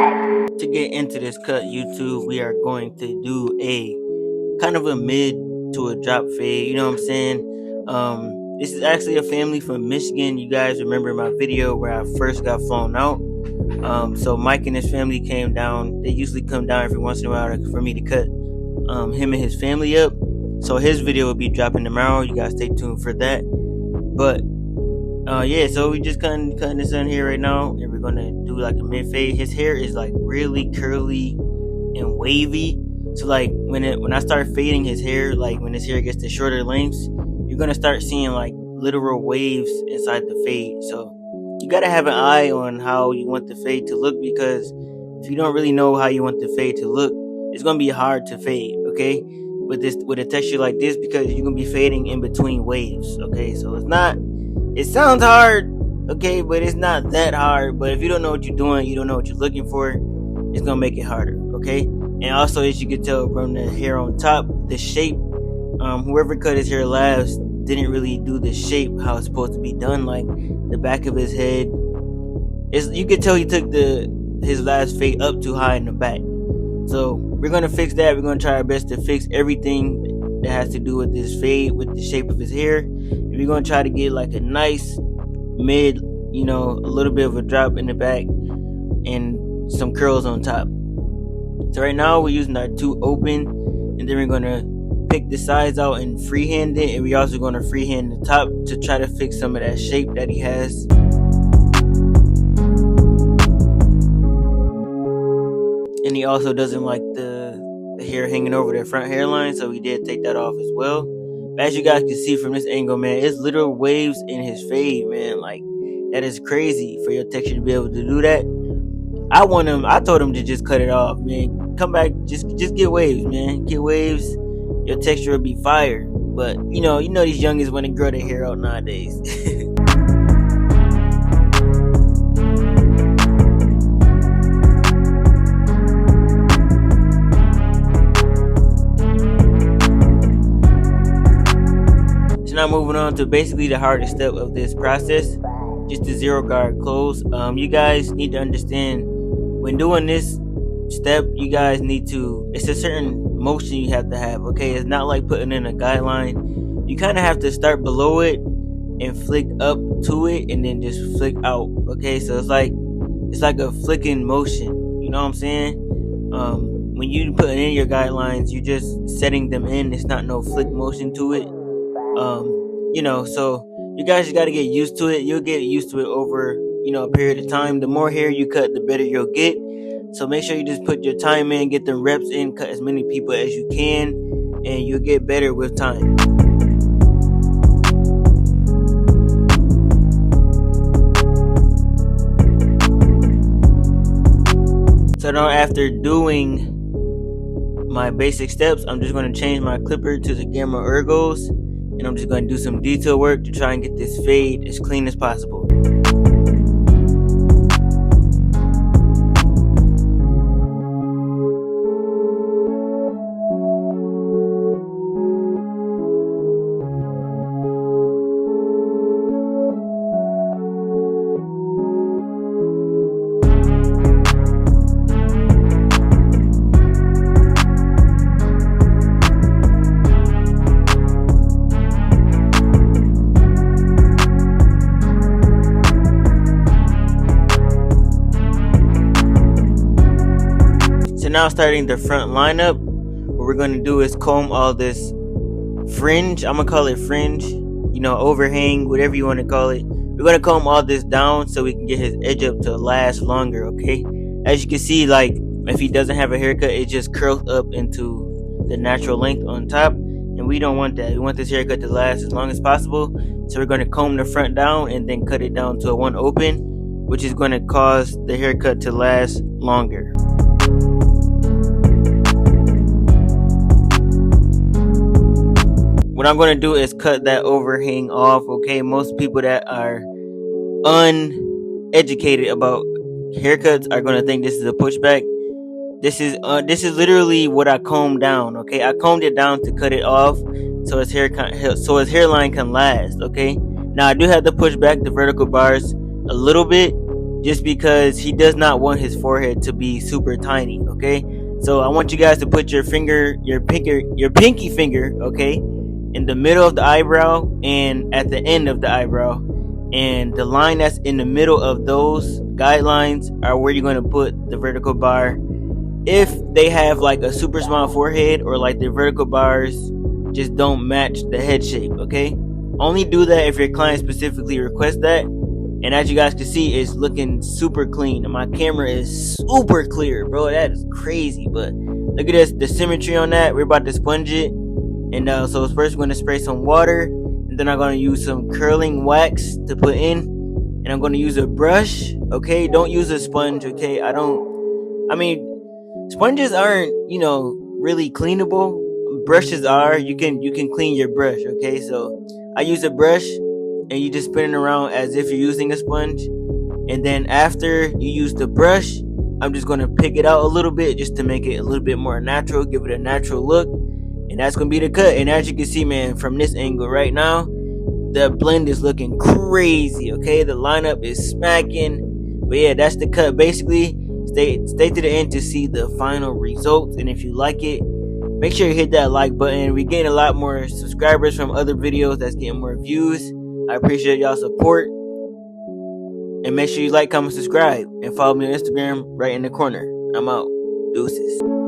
To get into this cut, YouTube, we are going to do a kind of a mid to a drop fade. You know what I'm saying? This is actually a family from Michigan. You guys remember my video where I first got flown out? So Mike and his family came down. They usually come down every once in a while for me to cut him and his family up. So his video will be dropping tomorrow. You guys stay tuned for that. But yeah, so we just cutting this on here right now, and we're gonna do like a mid fade. His hair is like really curly and wavy. So like when I start fading his hair, like when his hair gets to shorter lengths, you're gonna start seeing like literal waves inside the fade. So you gotta have an eye on how you want the fade to look, because if you don't really know how you want the fade to look, it's gonna be hard to fade, okay? With a texture like this, because you're gonna be fading in between waves, okay? So it sounds hard, okay, but it's not that hard. But if you don't know what you're doing, you don't know what you're looking for, it's gonna make it harder, okay? And also, as you can tell from the hair on top, the shape, whoever cut his hair last didn't really do the shape how it's supposed to be done. Like the back of his head, you could tell he took his last fade up too high in the back. So we're gonna fix that. We're gonna try our best to fix everything that has to do with this fade, with the shape of his hair. And we're gonna try to get like a nice mid, a little bit of a drop in the back and some curls on top. So right now we're using our 2 open, and then we're gonna pick the sides out and freehand it, and we're also gonna freehand the top to try to fix some of that shape that he has. And he also doesn't like the hair hanging over their front hairline, so we did take that off as well. But as you guys can see from this angle, man, it's literal waves in his fade, man. Like, that is crazy for your texture to be able to do that. I told him to just cut it off, man. Come back, just get waves, man. Get waves, your texture will be fire. But you know these youngins want to grow their hair out nowadays. Now moving on to basically the hardest step of this process, just the zero guard close. You guys need to understand, when doing this step, you guys need to, it's a certain motion you have to have, okay? It's not like putting in a guideline. You kind of have to start below it and flick up to it and then just flick out, okay? So it's like a flicking motion, you know what I'm saying? When you putting in your guidelines, you're just setting them in. It's not no flick motion to it. So you guys just got to get used to it. You'll get used to it over, a period of time. The more hair you cut, the better you'll get. So make sure you just put your time in, get the reps in, cut as many people as you can, and you'll get better with time. So now after doing my basic steps, I'm just going to change my clipper to the Gamma Ergos. And I'm just going to do some detail work to try and get this fade as clean as possible. Now starting the front lineup, what we're going to do is comb all this fringe. I'm going to call it fringe, overhang, whatever you want to call it. We're going to comb all this down so we can get his edge up to last longer, okay? As you can see, like, if he doesn't have a haircut, it just curls up into the natural length on top, and we don't want that. We want this haircut to last as long as possible. So we're going to comb the front down and then cut it down to a 1 open, which is going to cause the haircut to last longer. What I'm going to do is cut that overhang off, okay? Most people that are uneducated about haircuts are going to think this is a pushback. This is literally what I combed down, okay? I combed it down to cut it off so his hairline can last, okay? Now I do have to push back the vertical bars a little bit just because he does not want his forehead to be super tiny. Okay, so I want you guys to put your pinky finger, okay, in the middle of the eyebrow and at the end of the eyebrow, and the line that's in the middle of those guidelines are where you're going to put the vertical bar. If they have like a super small forehead, or like the vertical bars just don't match the head shape, okay? Only do that if your client specifically requests that. And as you guys can see, it's looking super clean. And my camera is super clear, bro. That is crazy. But look at this, the symmetry on that. We're about to sponge it. And so first we're going to spray some water. And then I'm going to use some curling wax to put in. And I'm going to use a brush, okay? Don't use a sponge, okay? Sponges aren't, really cleanable. Brushes are. You can clean your brush, okay? So I use a brush, and you just spin it around as if you're using a sponge. And then after you use the brush, I'm just going to pick it out a little bit just to make it a little bit more natural, give it a natural look. And that's going to be the cut. And as you can see, man, from this angle right now, the blend is looking crazy, okay? The lineup is smacking. But yeah, that's the cut. Basically, stay to the end to see the final results. And if you like it, make sure you hit that like button. We gain a lot more subscribers from other videos that's getting more views. I appreciate y'all support. And make sure you like, comment, subscribe, and follow me on Instagram right in the corner. I'm out. Deuces.